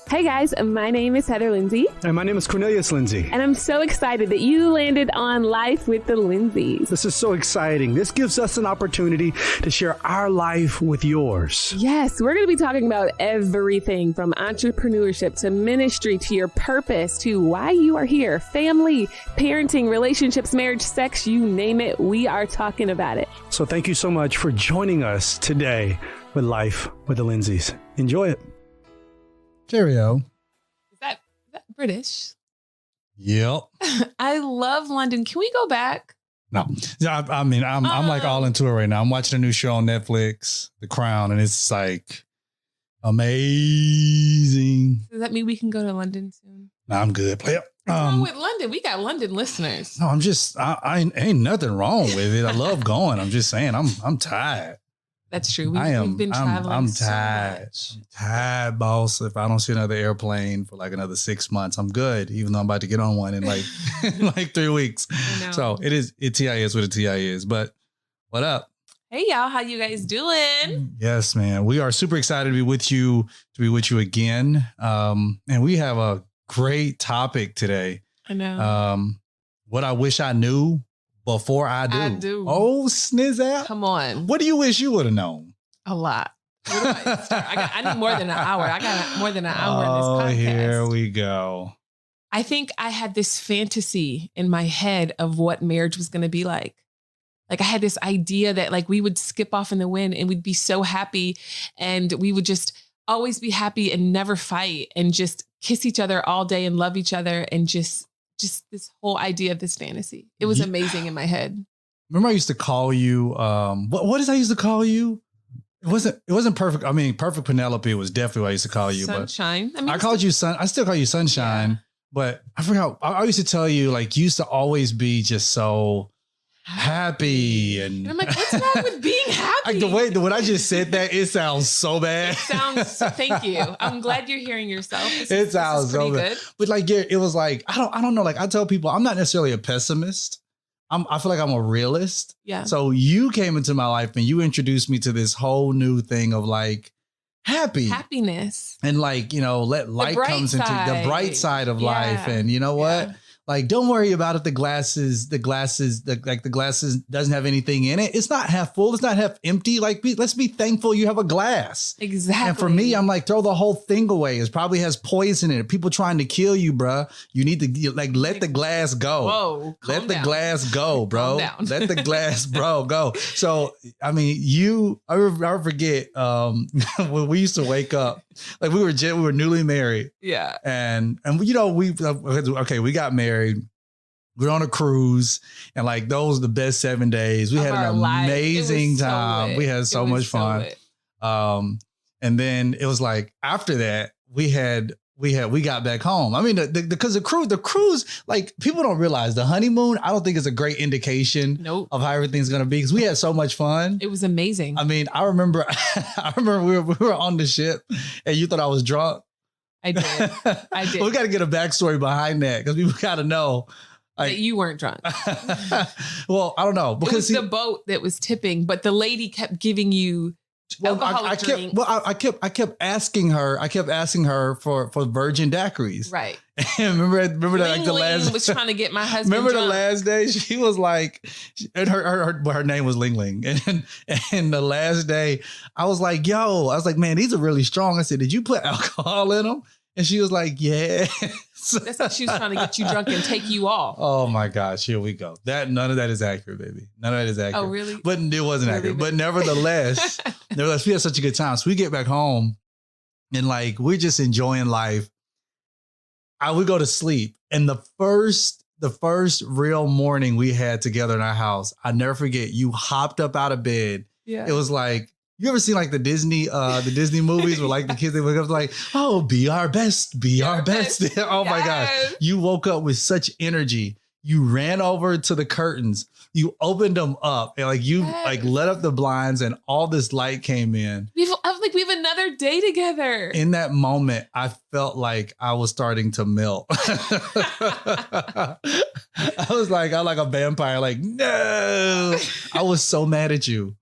Hey guys, my name is Heather Lindsey. And my name is Cornelius Lindsey. And I'm so excited that you landed on Life with the Lindseys. This is so exciting. This gives us an opportunity to share our life with yours. Yes, we're going to be talking about everything from entrepreneurship to ministry to your purpose to why you are here. Family, parenting, relationships, marriage, sex, you name it. We are talking about it. So thank you so much for joining us today with Life with the Lindseys. Enjoy it. Cheerio. Is that British? Yep. I love London. Can we go back? No, I mean, I'm like all into it right now. I'm watching a new show on Netflix, The Crown, and it's like amazing. Does that mean we can go to London soon? No, I'm good. Play up. What's wrong with London? We got London listeners. No, I'm just, I ain't nothing wrong with it. I love going. I'm just saying, I'm tired. That's true. We've been traveling. I'm so tired. much. I'm tired, boss. If I don't see another airplane for like another 6 months, I'm good. Even though I'm about to get on one in like like 3 weeks. I know. So it TI is what a TI is. But what up? Hey y'all, how you guys doing? Yes, man. We are super excited to be with you again. And we have a great topic today. I know. What I wish I knew before I do. I do. Oh, sniz out. Come on. What do you wish you would have known? A lot. Where do I start? I need more than an hour. I got more than an hour in this podcast. Here we go. I think I had this fantasy in my head of what marriage was going to be like. Like I had this idea that like we would skip off in the wind and we'd be so happy and we would just always be happy and never fight and just kiss each other all day and love each other and just this whole idea of this fantasy. It was amazing in my head. Remember I used to call you, what did I used to call you? It wasn't perfect. I mean, perfect Penelope was definitely what I used to call you. Sunshine. But I called you I still call you Sunshine, yeah. But I forgot. I used to tell you like you used to always be just so happy. And I'm like, what's wrong with being happy? Like when I just said that, it sounds so bad. Thank you. I'm glad you're hearing yourself. It sounds so bad. But like, yeah, it was like, I don't know. Like I tell people, I'm not necessarily a pessimist. I feel like I'm a realist. Yeah. So you came into my life and you introduced me to this whole new thing of like happiness. And like, you know, let light comes into the bright side of life. And you know what? Like, don't worry about if the glass doesn't have anything in it. It's not half full. It's not half empty. Like, let's be thankful you have a glass. Exactly. And for me, I'm like, throw the whole thing away. It probably has poison in it. People trying to kill you, bruh. You need to like, let the glass go. Whoa. Let the glass go, bro. Let the glass, go. So, I mean, I forget, when we used to wake up, like we were newly married. Yeah. And you know, we got married. We were on a cruise and like those were the best 7 days. We had an amazing time. We had so much fun. And then it was like after that we got back home. I mean, because the cruise, like people don't realize the honeymoon, I don't think is a great indication of how everything's going to be because we had so much fun. It was amazing. I mean, I remember we were on the ship and you thought I was drunk. I did. We got to get a backstory behind that because people got to know. Like, that you weren't drunk. Well, I don't know because it was the boat that was tipping, but the lady kept giving you alcoholic drinks. I kept asking her for virgin daiquiris. Right. And remember that like the last was trying to get my husband. Remember drunk. The last day she was like, and her name was Ling Ling, and the last day I was like, man, these are really strong. I said, did you put alcohol in them? And she was like, yeah. That's how she was trying to get you drunk and take you off. Oh my gosh, here we go. None of that is accurate, baby. None of that is accurate. Oh, really? But it wasn't accurate. But nevertheless, we had such a good time. So we get back home and like we're just enjoying life. I would go to sleep. And the first real morning we had together in our house, I never forget, you hopped up out of bed. Yeah. It was like, you ever seen like the Disney movies where like the kids, they wake up like, oh, be our best. Oh my gosh. You woke up with such energy. You ran over to the curtains. You opened them up and like you like let up the blinds and all this light came in. We have another day together. In that moment, I felt like I was starting to melt. I was like a vampire. Like, no, I was so mad at you.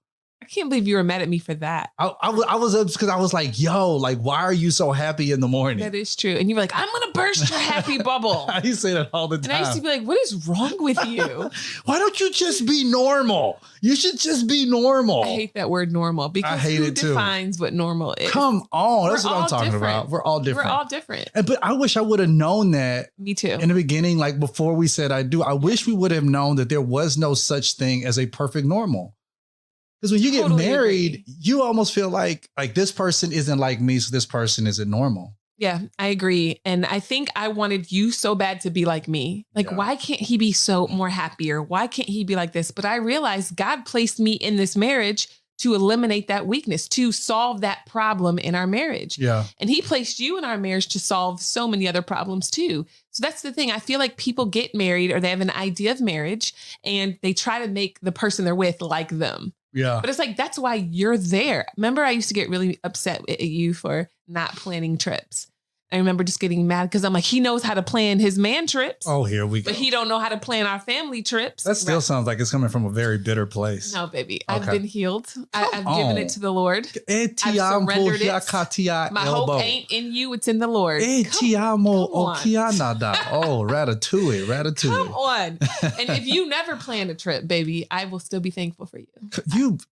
can't believe you were mad at me for that. I was upset because I was like, yo, like, why are you so happy in the morning? That is true. And you were like, I'm going to burst your happy bubble. I used to say that all the time. And I used to be like, what is wrong with you? Why don't you just be normal? You should just be normal. I hate that word normal because I hate who it too. defines what normal is? Come on. That's We're what I'm all talking different. about. We're all different. We're all different. But I wish I would have known that. Me too. In the beginning, like before we said I do, I wish we would have known that there was no such thing as a perfect normal. Because when you get married, you almost feel like this person isn't like me, so this person isn't normal. Yeah, I agree. And I think I wanted you so bad to be like me. Like, why can't he be so more happier? Why can't he be like this? But I realized God placed me in this marriage to eliminate that weakness, to solve that problem in our marriage. Yeah. And he placed you in our marriage to solve so many other problems too. So that's the thing. I feel like people get married or they have an idea of marriage and they try to make the person they're with like them. Yeah. But it's like, that's why you're there. Remember, I used to get really upset at you for not planning trips. I remember just getting mad because I'm like, he knows how to plan his man trips. Oh, here we go. But he don't know how to plan our family trips. That still sounds like it's coming from a very bitter place. No, baby. Okay. I've been healed. I've given it to the Lord. I've surrendered it. My hope ain't in you. It's in the Lord. Oh, ratatouille. Come on. And if you never plan a trip, baby, I will still be thankful for you.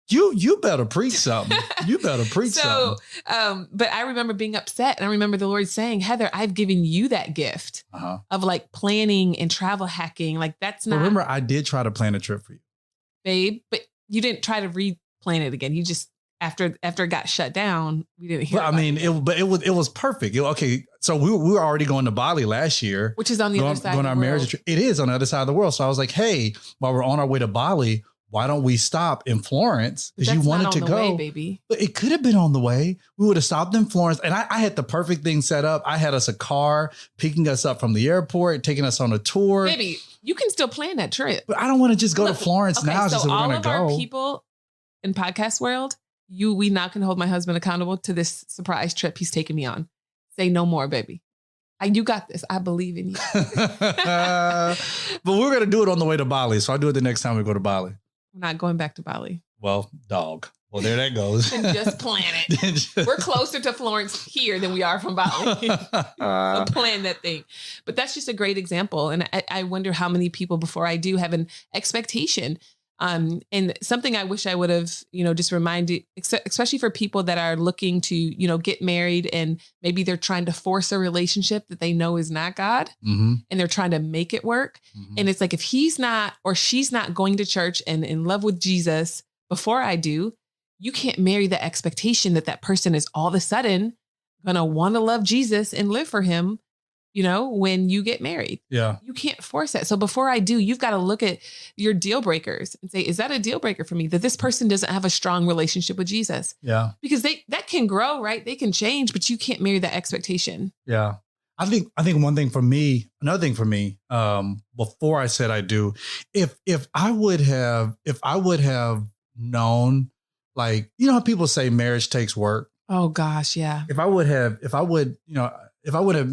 You better preach something. You better preach something. But I remember being upset and I remember the Lord saying, Heather, I've given you that gift of like planning and travel hacking. Like that's not. Remember, I did try to plan a trip for you, babe, but you didn't try to replan it again. You just after it got shut down, we didn't hear. But I mean, it was perfect. Okay, so we were already going to Bali last year, which is on the other side. Going of our the marriage world. trip. It is on the other side of the world. So I was like, hey, while we're on our way to Bali, why don't we stop in Florence? Because you wanted to go, way, baby. But it could have been on the way. We would have stopped in Florence. And I had the perfect thing set up. I had us a car picking us up from the airport, taking us on a tour. Baby, you can still plan that trip. But I don't want to just go to Florence now. So just so all we're of gonna our go. people in podcast world, we not going to hold my husband accountable to this surprise trip he's taking me on. Say no more, baby. You got this. I believe in you. But we're going to do it on the way to Bali. So I'll do it the next time we go to Bali. We're not going back to Bali. Well, dog. Well, there that goes. And just plan it. We're closer to Florence here than we are from Bali. So plan that thing. But that's just a great example. And I wonder how many people before I do have an expectation. And something I wish I would have, just reminded, especially for people that are looking to, get married and maybe they're trying to force a relationship that they know is not God and they're trying to make it work. And it's like, if he's not, or she's not going to church and in love with Jesus before I do, you can't marry the expectation that that person is all of a sudden going to want to love Jesus and live for him. When you get married, you can't force that. So before I do, you've got to look at your deal breakers and say, is that a deal breaker for me that this person doesn't have a strong relationship with Jesus? Yeah. Because that can grow, right? They can change, but you can't marry that expectation. Yeah. I think another thing for me, before I said I do, if I would have known, like, how people say marriage takes work. Oh gosh. Yeah. If I would have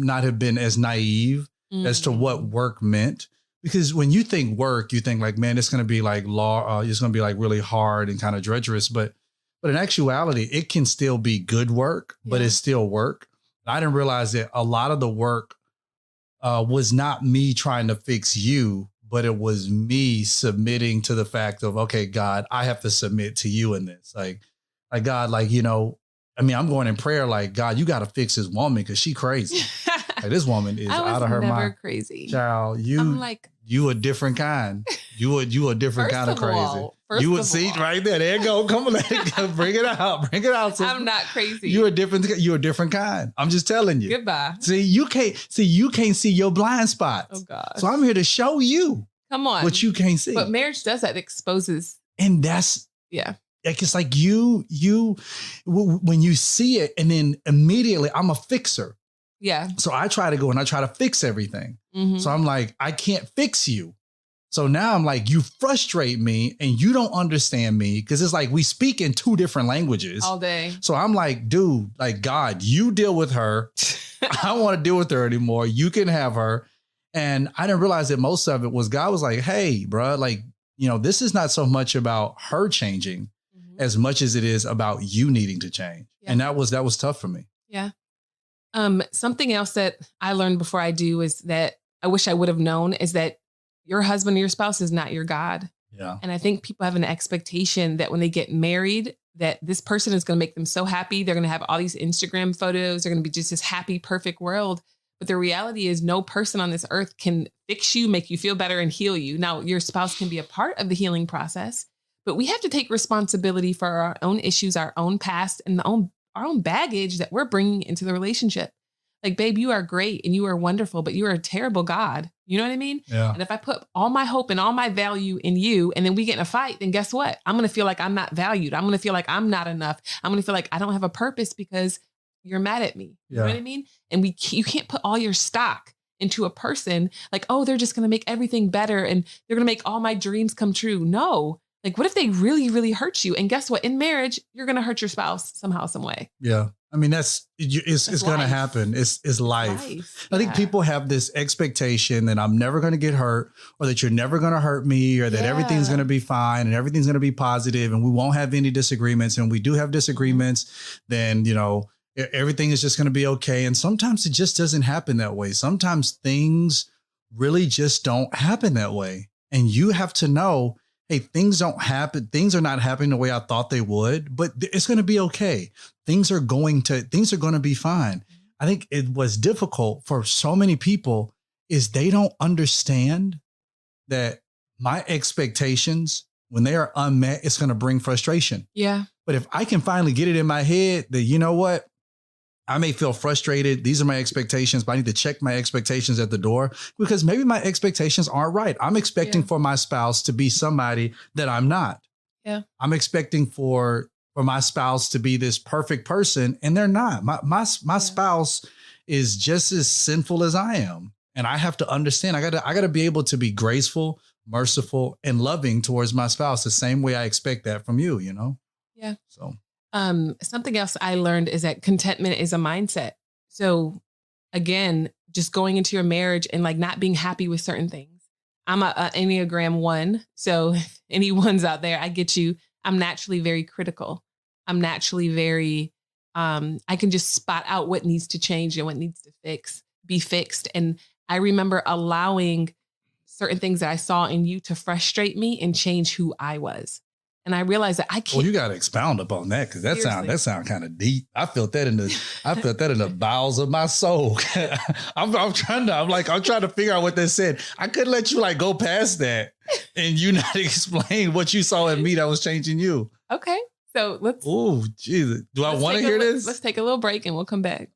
not have been as naive as to what work meant, because when you think work, you think like, man, it's going to be like it's going to be like really hard and kind of drudgerous. But in actuality, it can still be good work, but it's still work. I didn't realize that a lot of the work was not me trying to fix you, but it was me submitting to the fact of, okay, God, I have to submit to you in this. Like God, I'm going in prayer like, God, you got to fix this woman because she crazy. Like, this woman is out of her mind. Never crazy. Child, you a different kind. You a different kind of crazy. You would see right there. There you go. Come on, let it go. Bring it out. Bring it out. Sister. I'm not crazy. You're a different kind. I'm just telling you. Goodbye. You can't see your blind spots. Oh God. So I'm here to show you. Come on. What you can't see. But marriage does that. It exposes. And that's Like, it's like when you see it and then immediately I'm a fixer. Yeah. So I try to go and I try to fix everything. So I'm like, I can't fix you. So now I'm like, you frustrate me and you don't understand me because it's like we speak in two different languages all day. So I'm like, dude, like, God, you deal with her. I don't want to deal with her anymore. You can have her. And I didn't realize that most of it was God was like, hey, bro, like, this is not so much about her changing. as much as it is about you needing to change. Yeah. And that was tough for me. Yeah. Something else that I learned before I do is that I wish I would have known is that your husband or your spouse is not your God. Yeah. And I think people have an expectation that when they get married, that this person is going to make them so happy. They're going to have all these Instagram photos. They're going to be just this happy, perfect world. But the reality is no person on this earth can fix you, make you feel better, and heal you. Now, your spouse can be a part of the healing process, but we have to take responsibility for our own issues, our own past, and our own baggage that we're bringing into the relationship. Like, babe, you are great and you are wonderful, but you are a terrible God. You know what I mean? Yeah. And if I put all my hope and all my value in you, and then we get in a fight, then guess what? I'm going to feel like I'm not valued. I'm going to feel like I'm not enough. I'm going to feel like I don't have a purpose because you're mad at me. You know what I mean? And you can't put all your stock into a person like, oh, they're just going to make everything better and they're going to make all my dreams come true. No. Like, what if they really, really hurt you? And guess what? In marriage, you're going to hurt your spouse somehow, some way. Yeah. I mean, it's going to happen. It's life. I think people have this expectation that I'm never going to get hurt, or that you're never going to hurt me, or that everything's going to be fine and everything's going to be positive and we won't have any disagreements. And we do have disagreements, then, everything is just going to be okay. And sometimes it just doesn't happen that way. Sometimes things really just don't happen that way. And you have to know, hey, things don't happen. Things are not happening the way I thought they would, but it's going to be okay. Things are going to be fine. I think it was difficult for so many people is they don't understand that my expectations, when they are unmet, it's going to bring frustration. Yeah. But if I can finally get it in my head that, you know what, I may feel frustrated. These are my expectations, but I need to check my expectations at the door because maybe my expectations aren't right. I'm expecting for my spouse to be somebody that I'm not. Yeah. I'm expecting for my spouse to be this perfect person, and they're not. My spouse is just as sinful as I am. And I have to understand, I gotta be able to be graceful, merciful, and loving towards my spouse the same way I expect that from you, Yeah. So. Something else I learned is that contentment is a mindset. So again, just going into your marriage and like not being happy with certain things. I'm a Enneagram 1. So any ones out there, I get you. I'm naturally very critical. I'm naturally very, I can just spot out what needs to change and what needs to be fixed. And I remember allowing certain things that I saw in you to frustrate me and change who I was. And I realized that I can't. Well, you got to expound upon that because that sound kind of deep. I felt that in the bowels of my soul. I'm trying to figure out what that said. I couldn't let you go past that and you not explain what you saw in me that was changing you. Okay, so let's. Oh, Jesus! Do I want to hear this? Let's take a little break and we'll come back.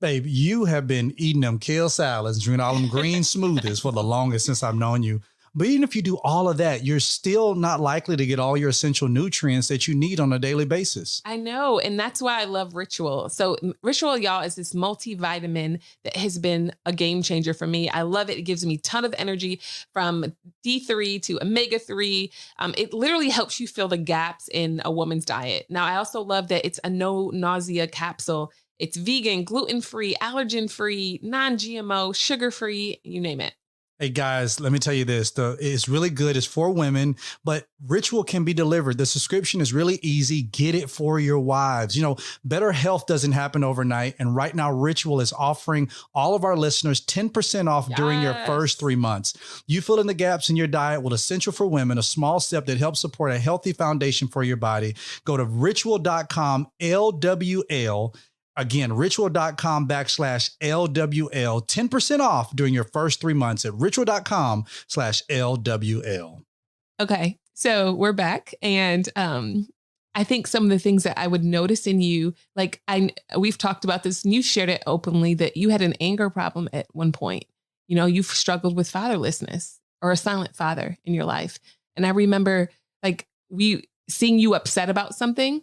Babe, you have been eating them kale salads, drinking all them green smoothies for the longest since I've known you. But even if you do all of that, you're still not likely to get all your essential nutrients that you need on a daily basis. I know. And that's why I love Ritual. So Ritual, y'all, is this multivitamin that has been a game changer for me. I love it. It gives me a ton of energy from D3 to omega-3. It literally helps you fill the gaps in a woman's diet. Now, I also love that it's a no nausea capsule. It's vegan, gluten-free, allergen-free, non-GMO, sugar-free, you name it. Hey guys, let me tell you this. It's really good. It's for women, but Ritual can be delivered. The subscription is really easy. Get it for your wives. Better health doesn't happen overnight. And right now, Ritual is offering all of our listeners 10% off during your first 3 months. You fill in the gaps in your diet with Essential for Women, a small step that helps support a healthy foundation for your body. Go to ritual.com, LWL. Again, ritual.com/LWL, 10% off during your first 3 months at ritual.com/LWL. Okay. So we're back. And I think some of the things that I would notice in you, we've talked about this and you shared it openly that you had an anger problem at one point. You've struggled with fatherlessness or a silent father in your life. And I remember seeing you upset about something.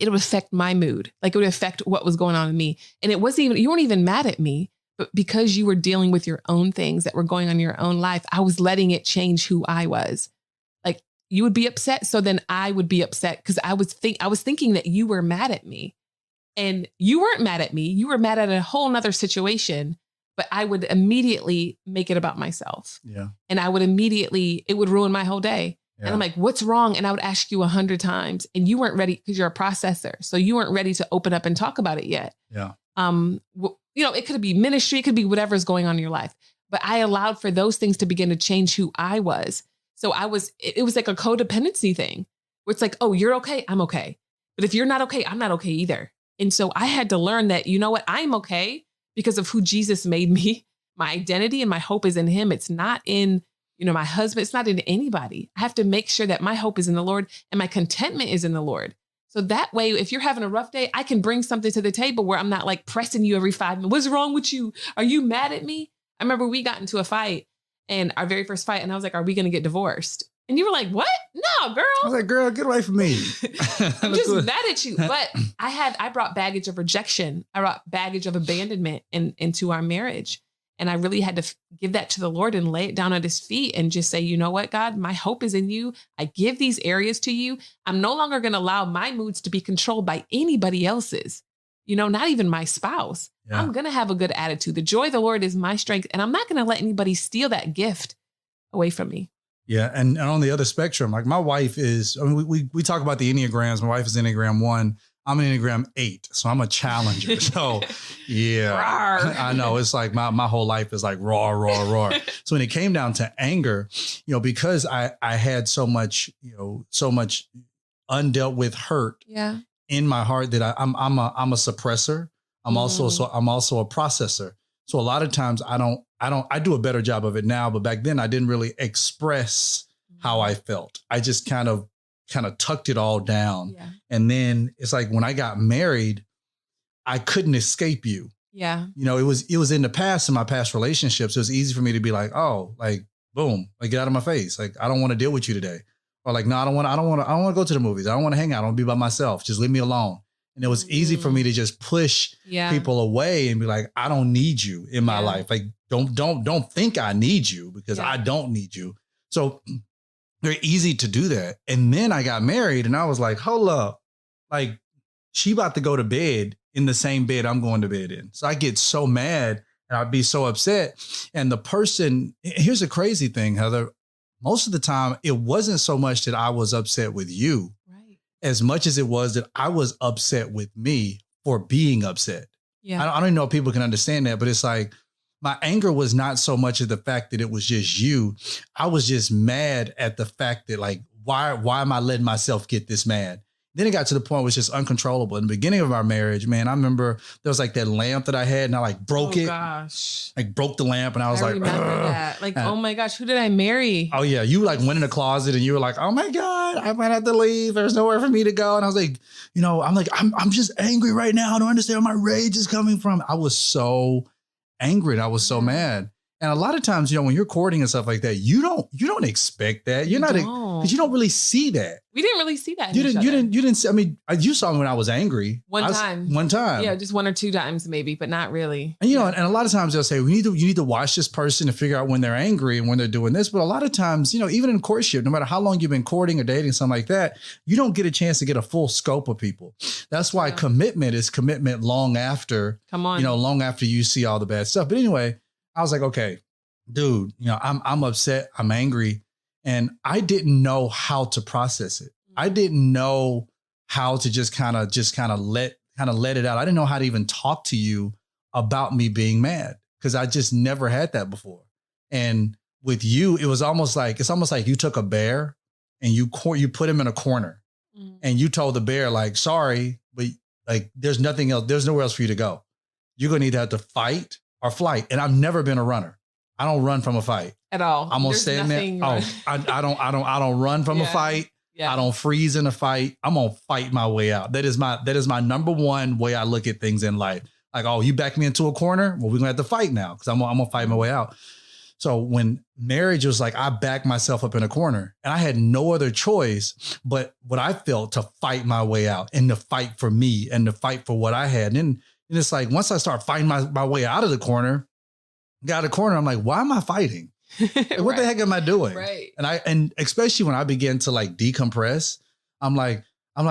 It would affect my mood. It would affect what was going on in me. And you weren't even mad at me, but because you were dealing with your own things that were going on in your own life, I was letting it change who I was. You would be upset. So then I would be upset because I was thinking that you were mad at me and you weren't mad at me. You were mad at a whole nother situation, but I would immediately make it about myself. Yeah. And it would ruin my whole day. And I'm like, what's wrong? And I would ask you 100 times and you weren't ready because you're a processor. So you weren't ready to open up and talk about it yet. Yeah. It could be ministry, it could be whatever's going on in your life. But I allowed for those things to begin to change who I was. So it was like a codependency thing where it's like, oh, you're okay, I'm okay. But if you're not okay, I'm not okay either. And so I had to learn that, you know what, I'm okay because of who Jesus made me. My identity and my hope is in him. It's not in, my husband. It's not in anybody. I have to make sure that my hope is in the Lord and my contentment is in the Lord. So that way, if you're having a rough day, I can bring something to the table where I'm not like pressing you every 5 minutes. What's wrong with you? Are you mad at me? I remember we got into a fight and our very first fight. And I was like, are we going to get divorced? And you were like, what? No, girl. I was like, girl, get away from me. I'm just mad at you. But I brought baggage of rejection. I brought baggage of abandonment into our marriage. And I really had to give that to the Lord and lay it down at his feet and just say, you know what, God, my hope is in you. I give these areas to you. I'm no longer going to allow my moods to be controlled by anybody else's, not even my spouse. Yeah. I'm going to have a good attitude. The joy of the Lord is my strength. And I'm not going to let anybody steal that gift away from me. Yeah. And on the other spectrum, like my wife is, we talk about the Enneagrams. My wife is Enneagram 1. I'm an Enneagram 8, so I'm a challenger. So yeah, I know it's like my whole life is like roar, roar, roar. So when it came down to anger, because I had so much undealt with hurt in my heart that I'm a suppressor. I'm also a processor. So a lot of times I do a better job of it now, but back then I didn't really express how I felt. I just kind of tucked it all down. Yeah. And then it's like when I got married, I couldn't escape you. Yeah. It was in the past, in my past relationships, it was easy for me to be like, oh, like, boom, like get out of my face. Like, I don't want to deal with you today. Or like, no, I don't want to go to the movies. I don't want to hang out. I want to be by myself. Just leave me alone. And it was easy for me to just push people away and be like, I don't need you in my life. Like, don't think I need you because I don't need you. So very easy to do that. And then I got married and I was like, hold up, like she about to go to bed in the same bed I'm going to bed in. So I get so mad and I'd be so upset. And the person, here's the crazy thing, Heather, most of the time it wasn't so much that I was upset with you as much as it was that I was upset with me for being upset. Yeah. I don't even know if people can understand that, but it's like, my anger was not so much of the fact that it was just you. I was just mad at the fact that like, why am I letting myself get this mad? Then it got to the point where it's just uncontrollable. In the beginning of our marriage, man, I remember there was like that lamp that I had and I like broke it. Gosh. Like broke the lamp and I was I remember that. Like, oh my gosh, who did I marry? Oh yeah. You like went in the closet and you were like, oh my God, I might have to leave. There's nowhere for me to go. And I was like, I'm just angry right now. I don't understand where my rage is coming from. I was so angry and I was so mad. And a lot of times, when you're courting and stuff like that, you don't expect that. Because you don't really see that. We didn't really see that. You didn't see, I mean, you saw me when I was angry. One time. Yeah, just 1 or 2 times maybe, but not really. And and a lot of times they'll say, you need to watch this person to figure out when they're angry and when they're doing this. But a lot of times, even in courtship, no matter how long you've been courting or dating, something like that, you don't get a chance to get a full scope of people. That's why commitment is commitment long after, long after you see all the bad stuff. But anyway, I was like, okay, dude, I'm upset. I'm angry. And I didn't know how to process it. I didn't know how to just kind of let it out. I didn't know how to even talk to you about me being mad because I just never had that before. And with you, it's almost like you took a bear and you put him in a corner and you told the bear like, sorry, but like, there's nothing else. There's nowhere else for you to go. You're going to either have to fight or flight. And I've never been a runner. I don't run from a fight at all. I'm gonna stand there. Oh, I don't run from a fight. Yeah. I don't freeze in a fight. I'm gonna fight my way out. That is my number one way I look at things in life. Like, oh, you back me into a corner? Well, we're gonna have to fight now because I'm gonna fight my way out. So when marriage was like, I backed myself up in a corner and I had no other choice but what I felt to fight my way out and to fight for me and to fight for what I had. And it's like, once I start fighting my way out of the corner, got a corner, I'm like, why am I fighting? Like, what the heck am I doing? Right. And especially when I began to like decompress, I'm like,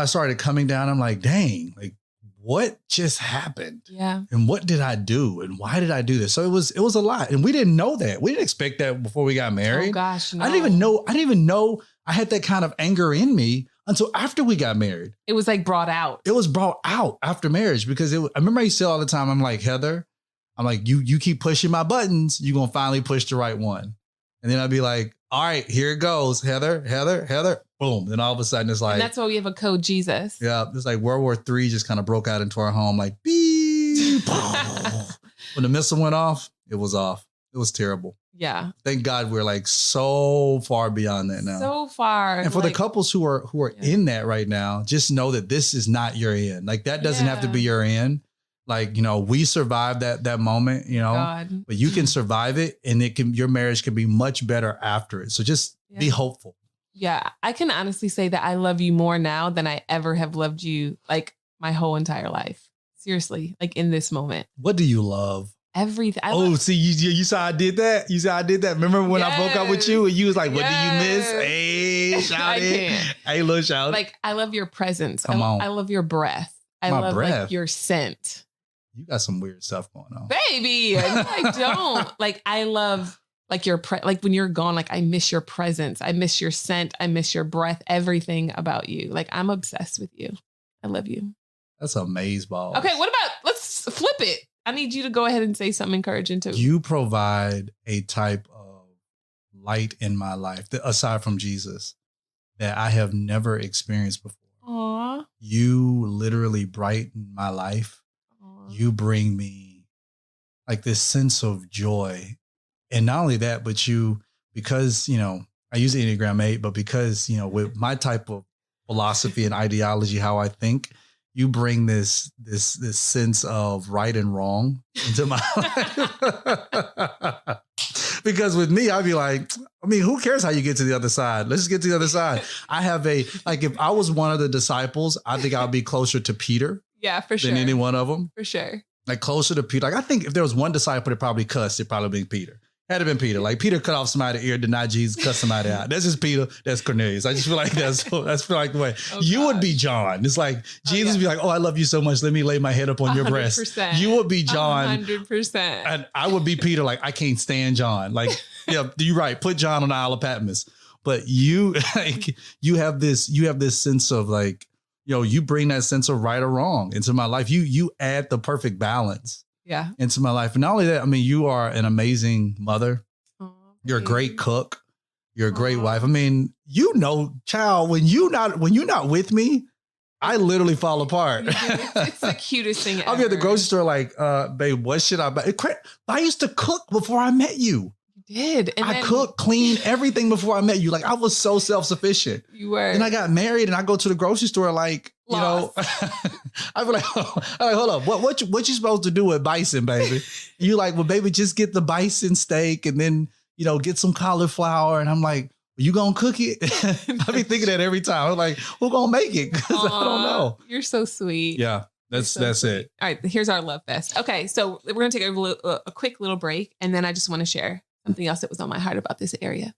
started coming down. I'm like, dang, like what just happened? Yeah. And what did I do? And why did I do this? So it was a lot. And we didn't know that. We didn't expect that before we got married. Oh gosh. No. I didn't even know I had that kind of anger in me until after we got married. It was like brought out. It was brought out after marriage because I remember I used to say all the time, I'm like, Heather, I'm like, you keep pushing my buttons, you're going to finally push the right one. And then I'd be like, all right, here it goes. Heather. Boom. Then all of a sudden it's like. And that's why we have a code Jesus. Yeah. It's like World War III just kind of broke out into our home like beep. When the missile went off, it was off. It was terrible. Yeah. Thank God we're like so far beyond that now. So far. And for the couples who are in that right now, just know that this is not your end. Like that doesn't have to be your end. Like, we survived that moment, God. But you can survive it and your marriage can be much better after it. So just be hopeful. Yeah. I can honestly say that I love you more now than I ever have loved you like my whole entire life. Seriously, like in this moment. What do you love? Everything. See, you saw I did that? You saw I did that? Remember when I broke up with you and you was like, what do you miss? Hey, shout it. Hey, little shout. Like, I love your presence. Come on. I love your breath. I love like your scent. You got some weird stuff going on. Baby, I don't. Like, I love like like when you're gone, like I miss your presence. I miss your scent. I miss your breath, everything about you. Like, I'm obsessed with you. I love you. That's amazeballs. Okay, what about, let's flip it. I need you to go ahead and say something encouraging too. You provide a type of light in my life, aside from Jesus, that I have never experienced before. Aww. You literally brighten my life. Aww. You bring me like this sense of joy. And not only that, but because, I use the Enneagram 8, but because, with my type of philosophy and ideology, how I think, you bring this sense of right and wrong into my life. Because with me, I'd be like, who cares how you get to the other side? Let's just get to the other side. I have if I was one of the disciples, I think I would be closer to Peter. Yeah, for sure. Than any one of them. For sure. Like closer to Peter. Like I think if there was one disciple that probably cussed, it'd probably be Peter. Had to been Peter. Like Peter cut off somebody's ear, denied Jesus, cut somebody out. That's just Peter. That's Cornelius. I just feel like that's like the way. You would be John. It's like Jesus would be like, oh, I love you so much. Let me lay my head up on your breast. You would be John. 100%. And I would be Peter. Like I can't stand John. Like, yeah, you're right. Put John on the Isle of Patmos. But you have this sense of like, you bring that sense of right or wrong into my life. You add the perfect balance. Yeah. Into my life. And not only that, you are an amazing mother. Aww, you're a great cook. You're a great wife. Child, when you're not with me, I literally fall apart. It's the cutest thing ever. I'll be at the grocery store like, babe, what should I buy? I used to cook before I met you. You did. And I cooked, cleaned everything before I met you. Like I was so self-sufficient. You were. And I got married and I go to the grocery store like, Lost. I'd be like, hold up. What you supposed to do with bison, baby? You like, well, baby, just get the bison steak and then, get some cauliflower. And I'm like, you gonna cook it? I be thinking that every time. I'm like, who gonna make it? Because I don't know. You're so sweet. Yeah, that's it. All right, here's our love fest. Okay, so we're gonna take a quick little break, and then I just want to share something else that was on my heart about this area.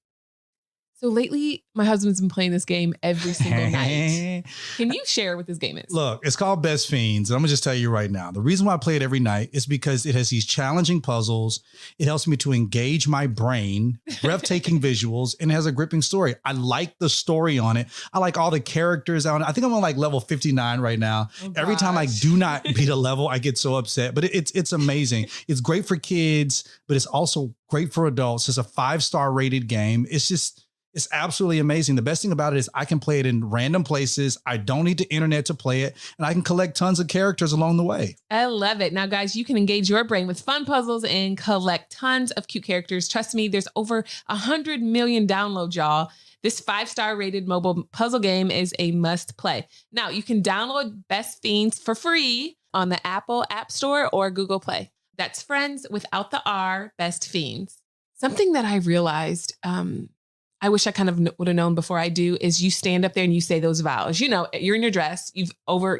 So lately, my husband's been playing this game every single night. Can you share what this game is? Look, it's called Best Fiends. And I'm going to just tell you right now. The reason why I play it every night is because it has these challenging puzzles. It helps me to engage my brain, breathtaking visuals, and it has a gripping story. I like the story on it. I like all the characters on it. I think I'm on like level 59 right now. Every time I do not beat a level, I get so upset. But it's amazing. It's great for kids, but it's also great for adults. It's a 5-star rated game. It's absolutely amazing. The best thing about it is I can play it in random places. I don't need the internet to play it. And I can collect tons of characters along the way. I love it. Now, guys, you can engage your brain with fun puzzles and collect tons of cute characters. Trust me, there's over 100 million downloads, y'all. This 5-star rated mobile puzzle game is a must play. Now, you can download Best Fiends for free on the Apple App Store or Google Play. That's friends without the R, Best Fiends. Something that I realized, I wish I kind of would have known before I do, is you stand up there and you say those vows. You're in your dress. You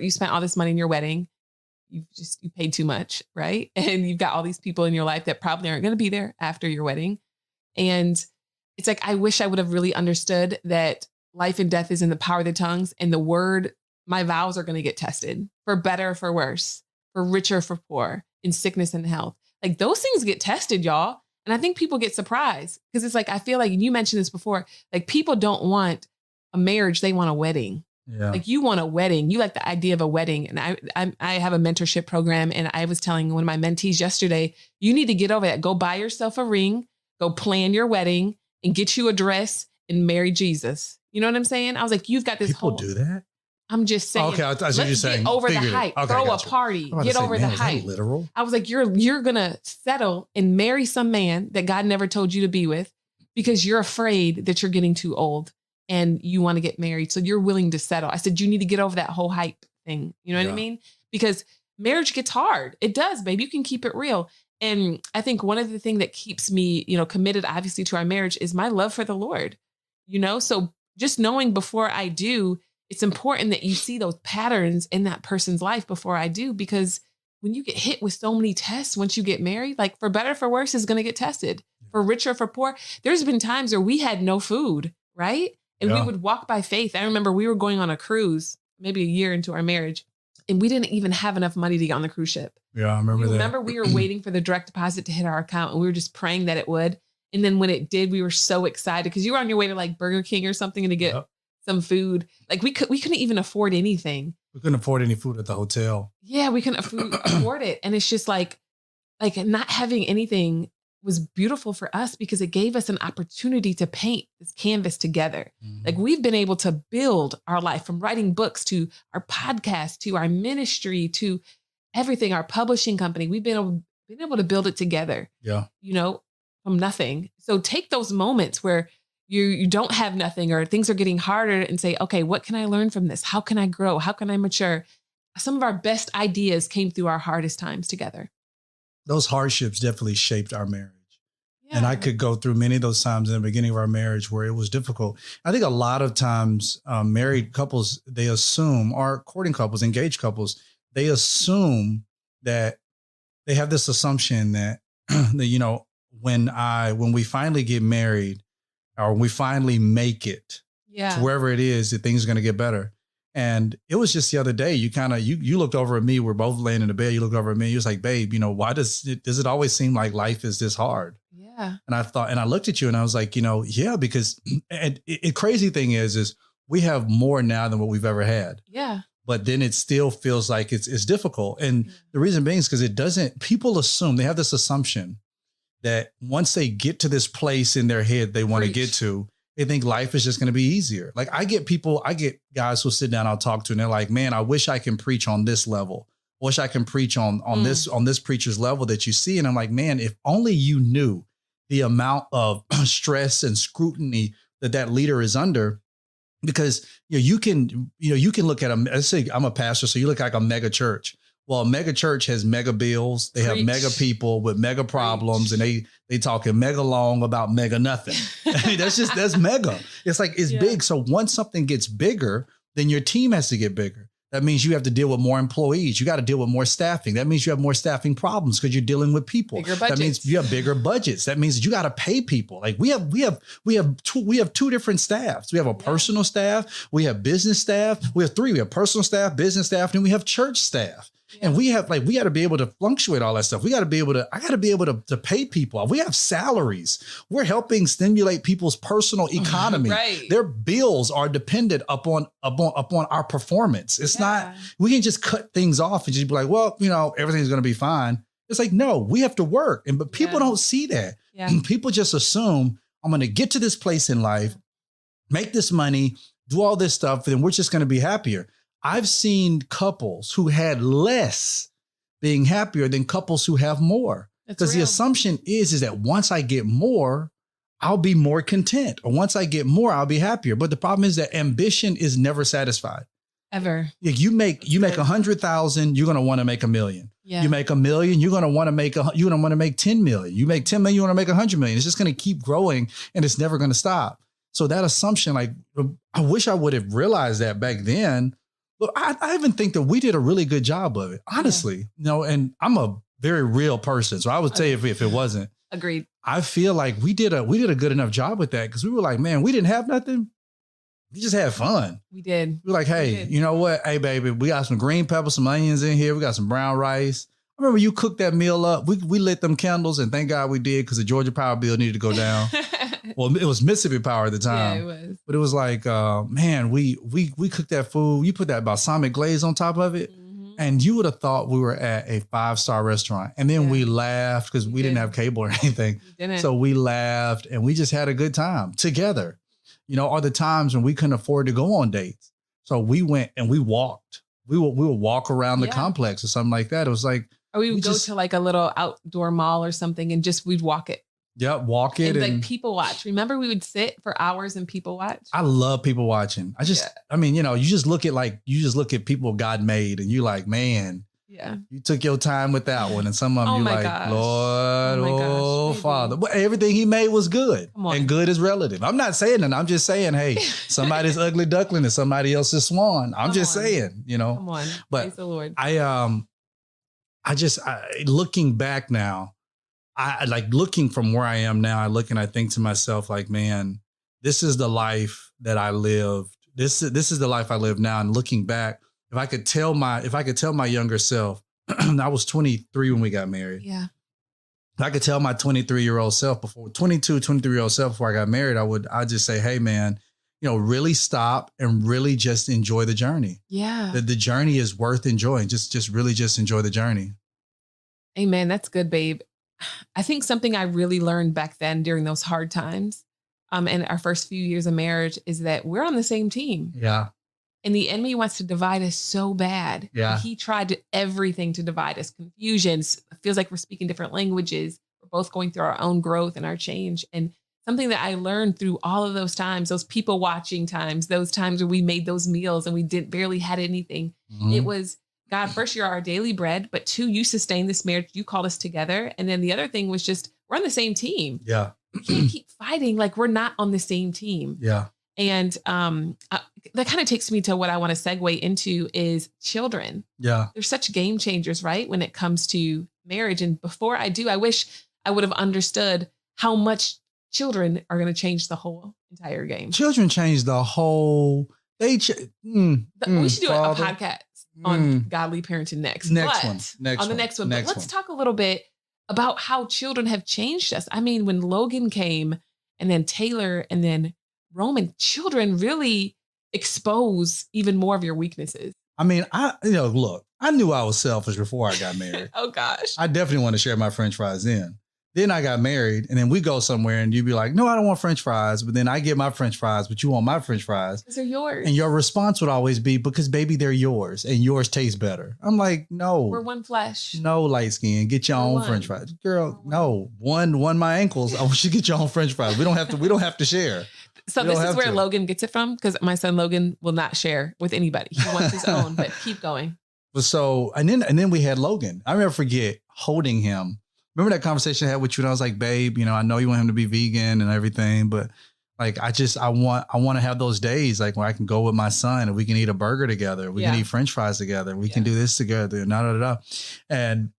spent all this money in your wedding. You paid too much, right? And you've got all these people in your life that probably aren't going to be there after your wedding. And it's like, I wish I would have really understood that life and death is in the power of the tongues, and the word, my vows are going to get tested for better, or for worse, for richer, for poor, in sickness and health. Like those things get tested, y'all. And I think people get surprised because it's like, I feel like, and you mentioned this before, like people don't want a marriage, they want a wedding. Yeah. Like you want a wedding. You like the idea of a wedding. And I have a mentorship program, and I was telling one of my mentees yesterday, you need to get over that. Go buy yourself a ring, go plan your wedding and get you a dress and marry Jesus. You know what I'm saying? I was like, you've got this People do that? I'm just saying. Okay, I thought you were saying. Get over the hype. Okay, throw a party. Get over the hype. Literal. I was like, you're going to settle and marry some man that God never told you to be with because you're afraid that you're getting too old and you want to get married. So you're willing to settle. I said, you need to get over that whole hype thing. You know what I mean? Because marriage gets hard. It does, babe. You can keep it real. And I think one of the things that keeps me, committed obviously to our marriage is my love for the Lord, so just knowing before I do, it's important that you see those patterns in that person's life before I do, because when you get hit with so many tests, once you get married, like for better, for worse, is going to get tested, for richer, for poor. There's been times where we had no food, right? And we would walk by faith. I remember we were going on a cruise, maybe a year into our marriage, and we didn't even have enough money to get on the cruise ship. Yeah, I remember that. Remember we were waiting for the direct deposit to hit our account, and we were just praying that it would. And then when it did, we were so excited because you were on your way to like Burger King or something and to get some food. Like we couldn't even afford anything. We couldn't afford any food at the hotel. Yeah, we couldn't afford it. And it's just like not having anything was beautiful for us because it gave us an opportunity to paint this canvas together. Mm-hmm. Like we've been able to build our life from writing books to our podcast, to our ministry, to everything, our publishing company. We've been able to build it together. Yeah. From nothing. So take those moments where you don't have nothing or things are getting harder and say, okay, what can I learn from this? How can I grow? How can I mature? Some of our best ideas came through our hardest times together. Those hardships definitely shaped our marriage. Yeah. And I could go through many of those times in the beginning of our marriage where it was difficult. I think a lot of times married couples, they assume, or courting couples, engaged couples, they assume that they have this assumption that, when we finally get married or when we finally make it to wherever it is, that things are going to get better. And it was just the other day, you looked over at me. We're both laying in the bed. You looked over at me. You was like, babe, why does it always seem like life is this hard? Yeah. And I looked at you and I was like, because crazy thing is we have more now than what we've ever had. Yeah. But then it still feels like it's difficult. And the reason being is because people assume, they have this assumption that once they get to this place in their head they want to get to, they think life is just going to be easier. Like I get guys who sit down, I'll talk to, and they're like, man, I wish I can preach on this level. I wish I can preach on this preacher's level that you see. And I'm like, man, if only you knew the amount of stress and scrutiny that leader is under, because you can look at let's say I'm a pastor, so you look like a mega church. Well, a mega church has mega bills. They have mega people with mega problems, and they talking mega long about mega nothing. I mean, that's mega. It's like it's big. So once something gets bigger, then your team has to get bigger. That means you have to deal with more employees. You got to deal with more staffing. That means you have more staffing problems because you're dealing with people. Bigger budgets. That means you have bigger budgets. That means you got to pay people. Like we have two different staffs. We have a personal staff. We have business staff. We have three. We have personal staff, business staff, and then we have church staff. Yeah. And we got to be able to fluctuate all that stuff. I got to be able to pay people. We have salaries. We're helping stimulate people's personal economy. Right. Their bills are dependent upon our performance. It's not, we can just cut things off and just be like, well, everything's going to be fine. It's like, no, we have to work. But people don't see that. Yeah. People just assume I'm going to get to this place in life, make this money, do all this stuff, and then we're just going to be happier. I've seen couples who had less being happier than couples who have more. Because the assumption is that once I get more, I'll be more content. Or once I get more, I'll be happier. But the problem is that ambition is never satisfied. Ever. You make 100,000, you're going to want to make $1 million. Yeah. You make $1 million, you're going to want to make 10 million. You make 10 million, you want to make 100 million. It's just going to keep growing and it's never going to stop. So that assumption, like, I wish I would have realized that back then. But I even think that we did a really good job of it, honestly. And I'm a very real person, so I would say if it wasn't. Agreed. I feel like we did a good enough job with that because we were like, man, we didn't have nothing. We just had fun. We did. We were like, hey, you know what? Hey, baby, we got some green peppers, some onions in here. We got some brown rice. I remember you cooked that meal up. We lit them candles, and thank God we did because the Georgia Power bill needed to go down. Well, it was Mississippi Power at the time. Yeah, it was. But it was like, man, we cooked that food. You put that balsamic glaze on top of it. And you would have thought we were at a 5-star restaurant. And then we laughed because we didn't have cable or anything. So we laughed and we just had a good time together. You know, are the times when we couldn't afford to go on dates. So we went and we walked. We would walk around the complex or something like that. It was like, or we would go to like a little outdoor mall or something and we'd walk it. Yeah, walk it. And like people watch. Remember we would sit for hours and people watch? I love people watching. I mean, you know, you just look at people God made and you like, man, you took your time with that one. And some of them Lord, Father. But everything he made was good. And good is relative. I'm not saying that. I'm just saying, hey, somebody's ugly duckling is somebody else's swan. I'm just saying, you know. Come on. But praise the Lord. Looking back now, I like looking from where I am now, I look and I think to myself like, man, this is the life that I lived. This is the life I live now. And looking back, if I could tell my younger self, I was 23 when we got married. Yeah. If I could tell my 23-year-old self before 23-year-old self before I got married, I'd just say, hey man, you know, really stop and really just enjoy the journey. Yeah. The journey is worth enjoying. Just really just enjoy the journey. Amen. That's good, babe. I think something I really learned back then during those hard times, and our first few years of marriage is that we're on the same team. Yeah. And the enemy wants to divide us so bad. Yeah. He tried everything to divide us. Confusions. It feels like we're speaking different languages. We're both going through our own growth and our change. And something that I learned through all of those times, those people watching times, those times where we made those meals and we barely had anything. It was, God, first, you're our daily bread, but 2, you sustain this marriage. You called us together. And then the other thing was just, we're on the same team. Yeah. We can't keep fighting like we're not on the same team. Yeah. And that kind of takes me to what I want to segue into is children. Yeah. They're such game changers, right? When it comes to marriage. And before I do, I wish I would have understood how much children are going to change the whole entire game. Children change the whole, we should do a podcast on godly parenting next. Next one. But let's talk a little bit about how children have changed us. I mean, when Logan came and then Taylor and then Roman, children really expose even more of your weaknesses. I mean, look, I knew I was selfish before I got married. Oh gosh. I definitely want to share my French fries then. Then I got married and then we go somewhere and you'd be like, no, I don't want French fries. But then I get my French fries, but you want my French fries. Because they're yours. And your response would always be, because baby, they're yours and yours taste better. I'm like, no. We're one flesh. No, light skin. Get your own French fries. Girl, no. One my ankles. I want you to get your own French fries. We don't have to share. So this is where Logan gets it from, because my son Logan will not share with anybody. He wants his own, but keep going. So, and then we had Logan. I never forget holding him. Remember that conversation I had with you? And I was like, babe, I know you want him to be vegan and everything, but like, I want to have those days like where I can go with my son and we can eat a burger together. We can eat French fries together. We can do this together. And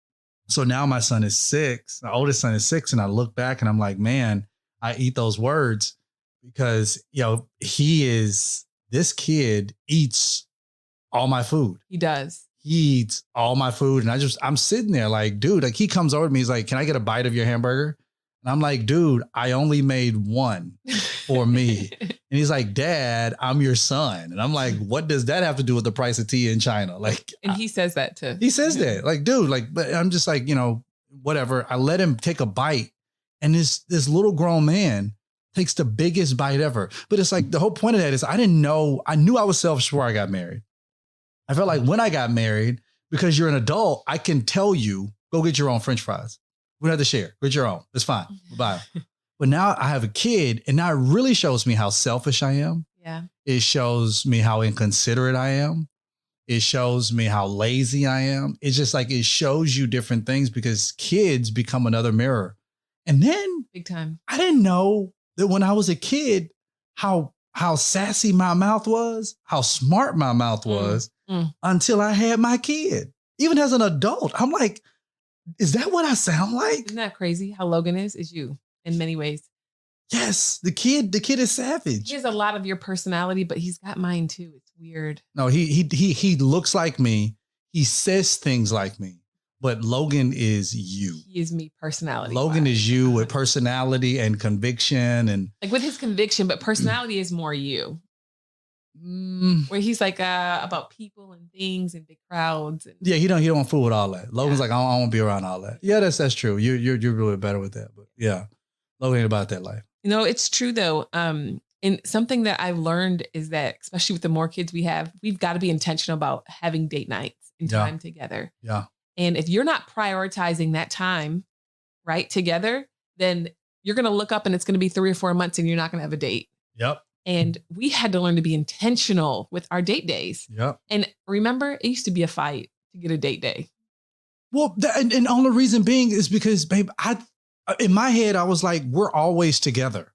so now my son is 6. My oldest son is 6. And I look back and I'm like, man, I eat those words because, this kid eats all my food. He does. He eats all my food. And I'm sitting there like, dude, like he comes over to me. He's like, can I get a bite of your hamburger? And I'm like, dude, I only made one for me. And he's like, Dad, I'm your son. And I'm like, what does that have to do with the price of tea in China? Like, and he says that too. He says that like, dude, like, but I'm just like, whatever. I let him take a bite and this little grown man takes the biggest bite ever. But it's like, the whole point of that is I knew I was selfish before I got married. I felt like when I got married, because you're an adult, I can tell you, go get your own French fries. We don't have to share. Get your own. It's fine. Bye. But now I have a kid and now it really shows me how selfish I am. Yeah. It shows me how inconsiderate I am. It shows me how lazy I am. It's just like, it shows you different things because kids become another mirror. And then big time. I didn't know that when I was a kid, how sassy my mouth was, how smart my mouth was until I had my kid. Even as an adult, I'm like, is that what I sound like? Isn't that crazy? How Logan is you in many ways. Yes. The kid is savage. He has a lot of your personality, but he's got mine too. It's weird. No, he looks like me. He says things like me, but Logan is you. He is me personality. Logan is you with personality and conviction and like with his conviction, but personality is more you. Where he's like about people and things and big crowds. And yeah, he don't fool with all that. Logan's like, I don't want to be around all that. Yeah, that's true. You're really better with that. But yeah, Logan ain't about that life. You know, it's true though. And something that I've learned is that, especially with the more kids we have, we've got to be intentional about having date nights and time together. Yeah. And if you're not prioritizing that time, right, together, then you're going to look up and it's going to be 3 or 4 months and you're not going to have a date. Yep. And we had to learn to be intentional with our date days. Yep. And remember, it used to be a fight to get a date day. Well, and the only reason being is because, babe, in my head, I was like, we're always together.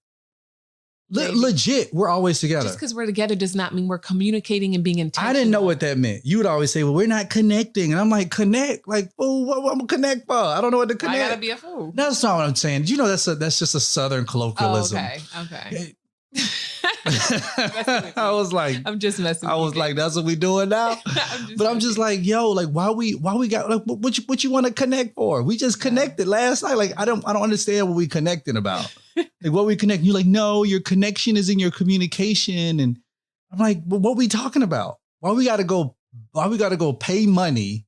Legit, we're always together. Just because we're together does not mean we're communicating and being intentional. I didn't know what that meant. You would always say, well, we're not connecting. And I'm like, connect? Like, oh, what I'm gonna connect for? I don't know what to connect. I gotta be a fool. That's not what I'm saying. You know, that's just a Southern colloquialism. Oh, okay. I was like, I'm just messing with you. I was like, that's what we doing now. I'm just like, yo, like, why we got, like, what you want to connect for? We just connected last night. Like, I don't understand what we connecting about. Like, what we connect? You're like, no, your connection is in your communication. And I'm like, well, what we talking about? Why we got to go pay money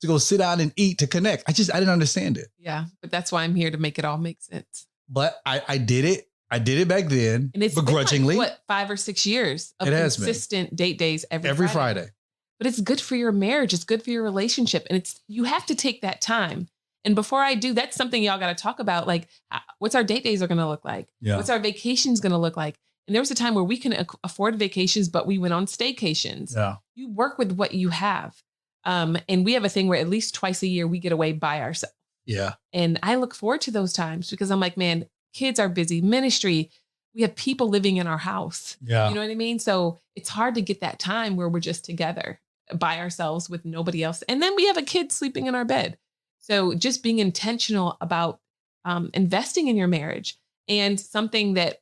to go sit down and eat to connect? I didn't understand it. Yeah. But that's why I'm here to make it all make sense. But I did it. I did it back then, and it's begrudgingly. Been like, 5 or 6 years of consistent date days every Friday. But it's good for your marriage. It's good for your relationship. And you have to take that time. And before I do, that's something y'all got to talk about. Like, what's our date days are going to look like? Yeah. What's our vacations going to look like? And there was a time where we can afford vacations, but we went on staycations. Yeah. You work with what you have. And we have a thing where at least twice a year we get away by ourselves. Yeah. And I look forward to those times because I'm like, man, kids are busy, ministry. We have people living in our house. Yeah. You know what I mean? So it's hard to get that time where we're just together by ourselves with nobody else. And then we have a kid sleeping in our bed. So just being intentional about investing in your marriage. And something that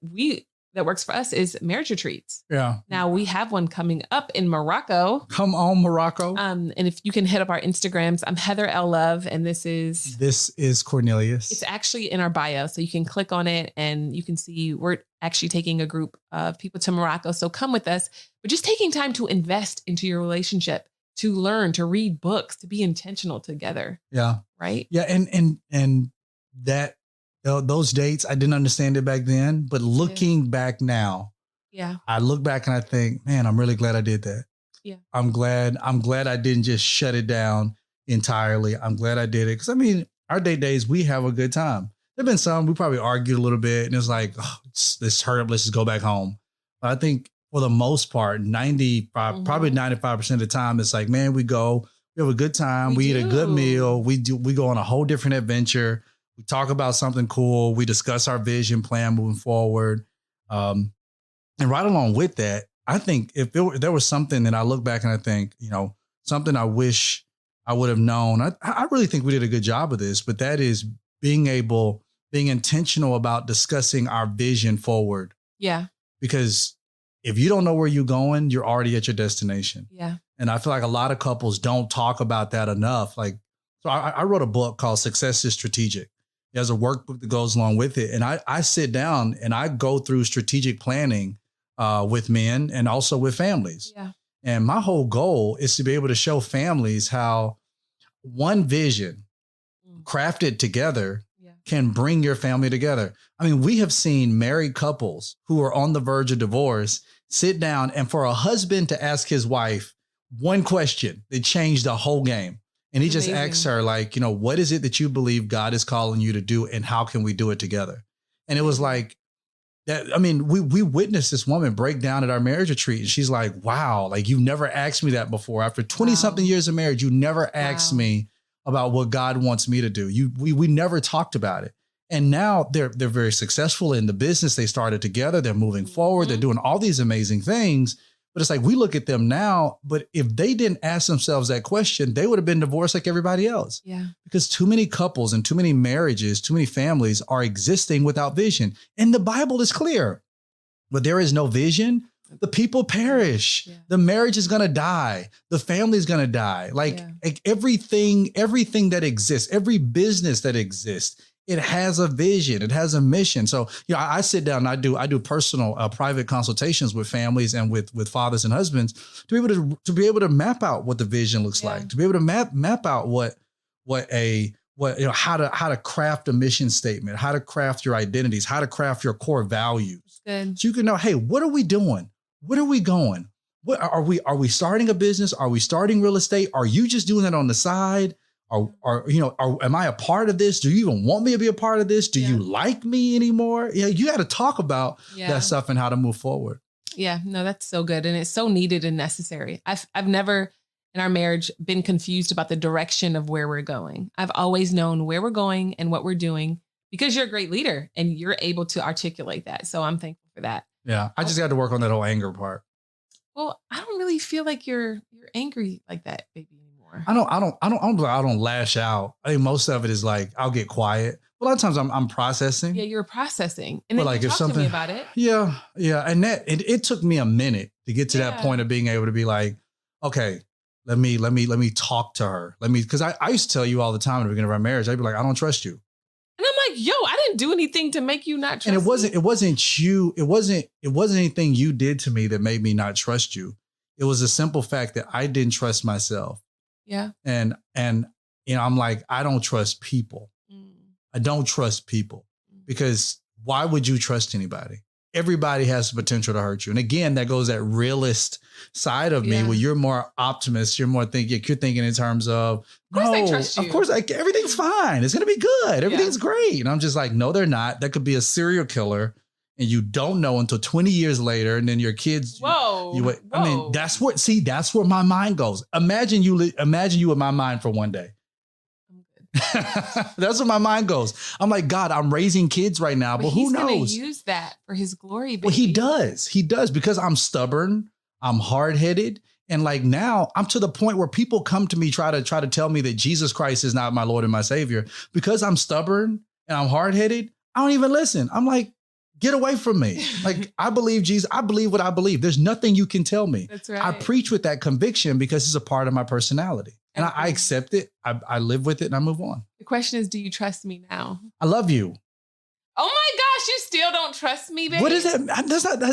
works for us is marriage retreats. Yeah. Now we have one coming up in Morocco. Come on, Morocco. And if you can hit up our Instagrams, I'm Heather L. Love, and this is Cornelius. It's actually in our bio, so you can click on it and you can see we're actually taking a group of people to Morocco. So come with us, but just taking time to invest into your relationship, to learn, to read books, to be intentional together. Yeah. Right. Yeah. And that. Those dates, I didn't understand it back then, but looking back now, I look back and I think, man, I'm really glad I did that. Yeah. I'm glad I didn't just shut it down entirely. I'm glad I did it. Cause I mean, our date days, we have a good time. There've been some, we probably argued a little bit and it's like, oh, let's hurry up. Let's just go back home. But I think for the most part, 95% of the time, it's like, man, we have a good time. We eat a good meal. We go on a whole different adventure. We talk about something cool. We discuss our vision plan moving forward. And right along with that, I think if there was something that I look back and I think, something I wish I would have known, I really think we did a good job of this, but that is being intentional about discussing our vision forward. Yeah. Because if you don't know where you're going, you're already at your destination. Yeah. And I feel like a lot of couples don't talk about that enough. So I wrote a book called Success is Strategic. There's a workbook that goes along with it. And I sit down and I go through strategic planning with men and also with families. Yeah. And my whole goal is to be able to show families how one vision crafted together can bring your family together. I mean, we have seen married couples who are on the verge of divorce sit down and for a husband to ask his wife one question that changed the whole game. And he just asks her, like, what is it that you believe God is calling you to do and how can we do it together? And it was like that. I mean, we witnessed this woman break down at our marriage retreat. And she's like, wow, like you've never asked me that before. After 20 something years of marriage, you never asked me about what God wants me to do. We never talked about it. And now they're very successful in the business they started together. They're moving forward. They're doing all these amazing things. But it's like, we look at them now, but if they didn't ask themselves that question, they would have been divorced like everybody else. Yeah. Because too many couples and too many marriages, too many families are existing without vision. And the Bible is clear. But there is no vision, the people perish. Yeah. The marriage is going to die. The family is going to die. Like everything that exists, every business that exists, it has a vision. It has a mission. So, I sit down and I do personal, private consultations with families and with fathers and husbands to be able to map out what the vision looks like, to be able to map out how to craft a mission statement, how to craft your identities, how to craft your core values. Good. So you can know, hey, what are we doing? Where are we going? What are we starting a business? Are we starting real estate? Are you just doing it on the side? Am I a part of this? Do you even want me to be a part of this? Do you like me anymore? Yeah, you got to talk about that stuff and how to move forward. Yeah, no, that's so good. And it's so needed and necessary. I've never in our marriage been confused about the direction of where we're going. I've always known where we're going and what we're doing because you're a great leader and you're able to articulate that. So I'm thankful for that. Yeah. I just got to work on that whole anger part. Well, I don't really feel like you're angry like that, baby. I don't lash out. I think most of it is like, I'll get quiet. A lot of times I'm processing. Yeah, you're processing. And then like you talk to me about it. Yeah. Yeah. And it took me a minute to get to that point of being able to be like, okay, let me talk to her. Because I used to tell you all the time at the beginning of our marriage, I'd be like, I don't trust you. And I'm like, yo, I didn't do anything to make you not trust me. And it wasn't you. It wasn't anything you did to me that made me not trust you. It was a simple fact that I didn't trust myself. Yeah. And I'm like, I don't trust people. I don't trust people because why would you trust anybody? Everybody has the potential to hurt you. And again, that goes that realist side of me where you're more optimist. You're more thinking, you're thinking in terms of course I trust you. Of course, everything's fine. It's going to be good. Everything's great. And I'm just like, no, they're not. That could be a serial killer. And you don't know until 20 years later. And then your kids. Whoa. I mean, that's where my mind goes. Imagine you with my mind for one day. That's where my mind goes. I'm like, God, I'm raising kids right now, but who knows? He's going to use that for his glory, baby. Well, he does because I'm stubborn. I'm hard-headed. And like now I'm to the point where people come to me, try to tell me that Jesus Christ is not my Lord and my Savior because I'm stubborn and I'm hard-headed. I don't even listen. I'm like, get away from me. Like, I believe Jesus. I believe what I believe. There's nothing you can tell me. That's right. I preach with that conviction because it's a part of my personality. And I accept it. I live with it and I move on. The question is, do you trust me now? I love you. Oh my gosh, you still don't trust me, baby? What is that?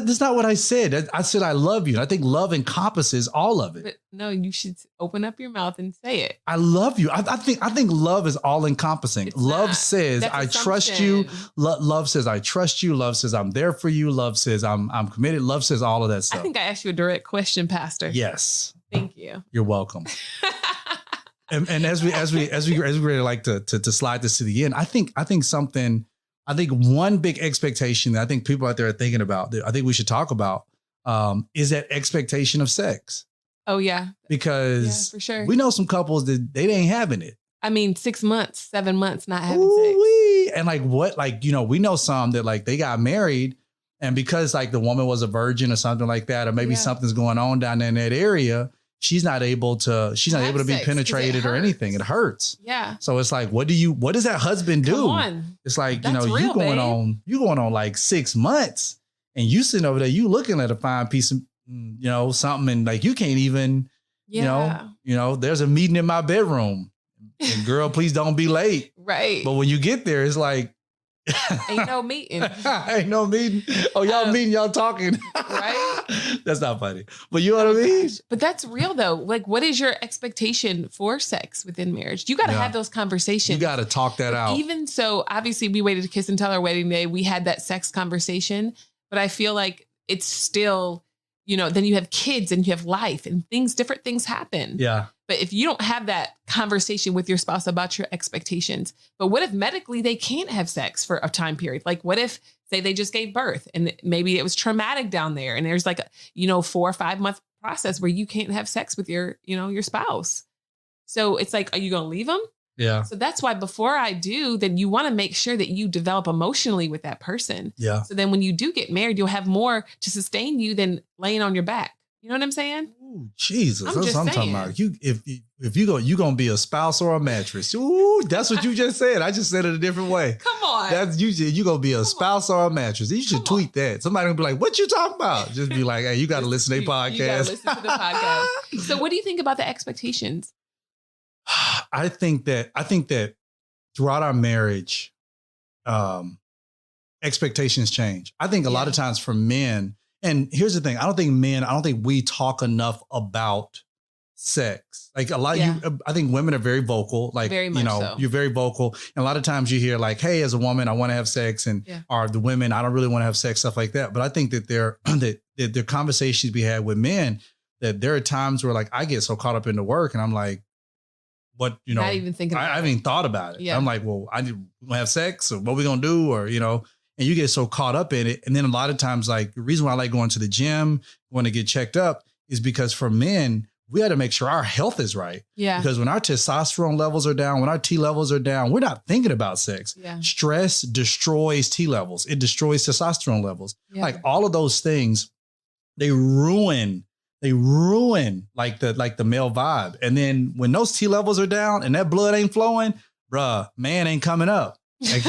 That's not what I said. I said I love you. I think love encompasses all of it. But no, you should open up your mouth and say it. I love you. I think love is all encompassing. Love says I trust you. Love says I trust you. Love says I'm there for you. Love says I'm committed. Love says all of that stuff. I think I asked you a direct question, Pastor. Yes. Thank you. You're welcome. And as we really like to slide this to the end, I think one big expectation that I think people out there are thinking about that I think we should talk about is that expectation of sex. Oh yeah. Because for sure. We know some couples that they ain't having it. I mean, 6 months, 7 months not having sex. And we know some that like they got married and because like the woman was a virgin or something like that, or maybe something's going on down there in that area. She's not able to be penetrated or anything. It hurts. Yeah. So it's like, what does that husband do? Come on. It's like, That's real, you going on like 6 months and you sitting over there, you looking at a fine piece of, something and like, you can't even, there's a meeting in my bedroom and girl, please don't be late. Right. But when you get there, it's like, ain't no meeting. Ain't no meeting. Oh, y'all meeting, y'all talking. Right? That's not funny. But you know what I mean? But that's real though. Like, what is your expectation for sex within marriage? You got to have those conversations. You got to talk that out. Even so, obviously we waited to kiss and tell our wedding day. We had that sex conversation, but I feel like it's still, then you have kids and you have life and different things happen. Yeah. But if you don't have that conversation with your spouse about your expectations, but what if medically they can't have sex for a time period? Like what if, say they just gave birth and maybe it was traumatic down there and there's like a 4 or 5 month process where you can't have sex with your spouse. So it's like, are you going to leave them? Yeah. So that's why before I do, then you want to make sure that you develop emotionally with that person. Yeah. So then when you do get married, you'll have more to sustain you than laying on your back. You know what I'm saying? Ooh, Jesus, I'm that's just what I'm talking saying. about. If you gonna be a spouse or a mattress. Ooh, that's what you just said. I just said it a different way. Come on. That's you gonna be a spouse or a mattress. You should tweet that. Somebody will be like, "What you talking about?" Just be like, "Hey, you got to listen to their podcast." You got to listen to the podcast. So, what do you think about the expectations? I think that throughout our marriage, expectations change. I think a lot of times for men, and here's the thing, I don't think we talk enough about sex. Like a lot I think women are very vocal, like, very much so. You're very vocal. And a lot of times you hear like, hey, as a woman, I want to have sex, and or the women, I don't really want to have sex, stuff like that. But I think that there are conversations we had with men, that there are times where like I get so caught up in the work and I'm like, what, not even thinking I haven't even thought about it. I'm like, well, I want to have sex, or what we gonna do, or, and you get so caught up in it. And then a lot of times, like the reason why I like going to the gym, going to get checked up, is because for men, we had to make sure our health is right. Yeah. Because when our testosterone levels are down, when our T levels are down, we're not thinking about sex. Yeah. Stress destroys T levels. It destroys testosterone levels. Yeah. Like all of those things, they ruin like the male vibe. And then when those T levels are down and that blood ain't flowing, bruh, man ain't coming up. Like,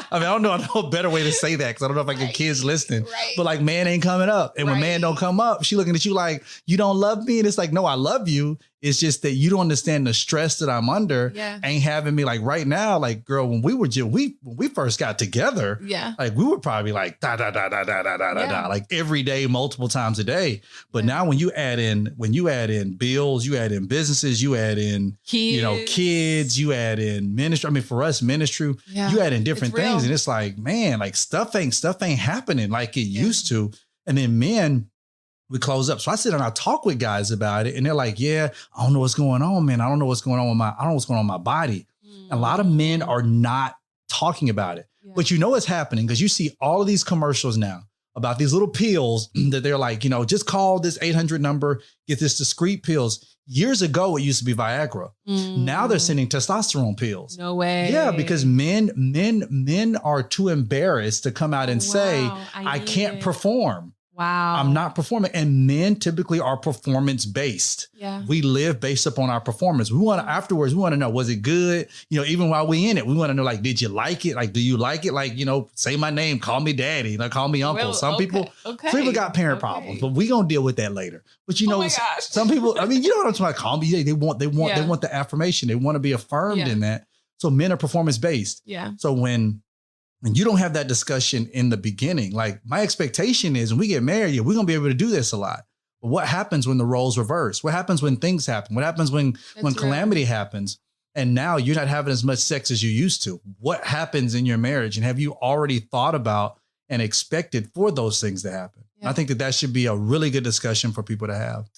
I mean, I don't know a better way to say that, because I don't know if I get kids listening, but like, man ain't coming up. And when man don't come up, she looking at you like, you don't love me. And it's like, no, I love you. It's just that you don't understand the stress that I'm under. Ain't having me like right now, like, girl, when we were when we first got together, like we were probably like da da da da da da da da, like every day, multiple times a day. But now when you add in bills, you add in businesses, you add in kids, you add in ministry. I mean, for us, ministry, you add in different things, and it's like, man, like stuff ain't happening like it used to. And then men, we close up. So I sit and I talk with guys about it, and they're like, yeah, I don't know what's going on, man. I don't know what's going on with my body. A lot of men are not talking about it, but you know what's happening, because you see all of these commercials now about these little pills that they're like, just call this 800 number, get this discreet pills. Years ago, it used to be Viagra. Now they're sending testosterone pills. No way. Yeah, because men are too embarrassed to come out and say, I can't perform. Wow. I'm not performing. And men typically are performance based. Yeah. We live based upon our performance. We want to, afterwards, we want to know, was it good? Even while we in it, we want to know, like, did you like it? Like, do you like it? Like, say my name, call me daddy, like call me uncle. Some people got parent problems, but we going to deal with that later. But some people, I mean, you know what I'm talking about? Call me. They want the affirmation. They want to be affirmed in that. So men are performance based. Yeah. So when you don't have that discussion in the beginning, like my expectation is when we get married, we're going to be able to do this a lot. But what happens when the roles reverse? What happens when things happen? What happens when calamity happens? And now you're not having as much sex as you used to. What happens in your marriage? And have you already thought about and expected for those things to happen? Yeah. I think that should be a really good discussion for people to have.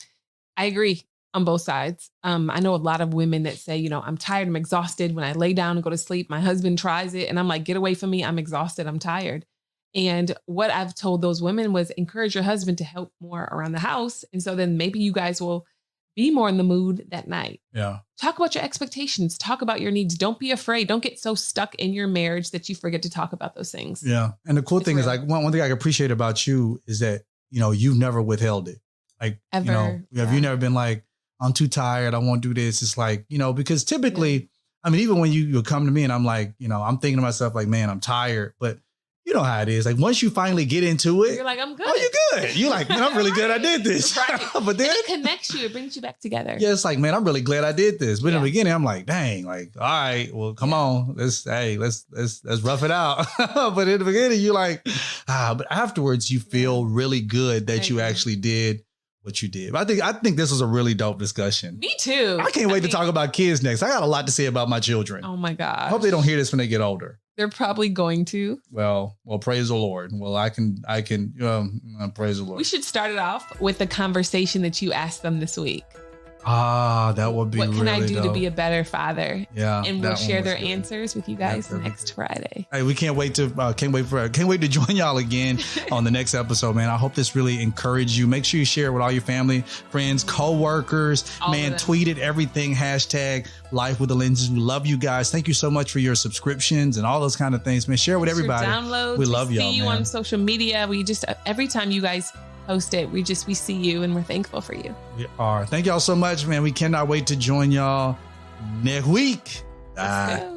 I agree. On both sides. I know a lot of women that say, I'm tired, I'm exhausted. When I lay down and go to sleep, my husband tries it and I'm like, get away from me. I'm exhausted. I'm tired. And what I've told those women was encourage your husband to help more around the house. And so then maybe you guys will be more in the mood that night. Yeah. Talk about your expectations. Talk about your needs. Don't be afraid. Don't get so stuck in your marriage that you forget to talk about those things. Yeah. And the cool thing is, like, one thing I appreciate about you is that, you've never withheld it. Like, ever. Have you never been like, I'm too tired, I won't do this. It's like, because typically, I mean, even when you come to me and I'm like, I'm thinking to myself like, man, I'm tired. But you know how it is. Like once you finally get into it, you're like, I'm good. Oh, you're good. You're like, man, I'm really glad I did this. Right. But then it connects you. It brings you back together. Yeah, it's like, man, I'm really glad I did this. But in the beginning, I'm like, dang, like, all right, well, come on. Let's rough it out. But in the beginning, you're like, but afterwards you feel really good that you actually did what you did. But I think this was a really dope discussion. Me too. I can't wait to talk about kids next. I got a lot to say about my children. Oh my gosh. I hope they don't hear this when they get older. They're probably going to. Well, praise the Lord. Well, I can praise the Lord. We should start it off with the conversation that you asked them this week. That would be really dope. What can I do to be a better father? Yeah. And we'll share their answers with you guys next Friday. Hey, we can't wait to join y'all again on the next episode, man. I hope this really encouraged you. Make sure you share it with all your family, friends, co-workers, tweet it, everything, #Life with the Lindseys. We love you guys. Thank you so much for your subscriptions and all those kind of things, man. Share it with everybody. Downloads. We love y'all, see you on social media. We just, every time you guys host it. We see you and we're thankful for you. We are. Thank y'all so much, man. We cannot wait to join y'all next week. Let's go.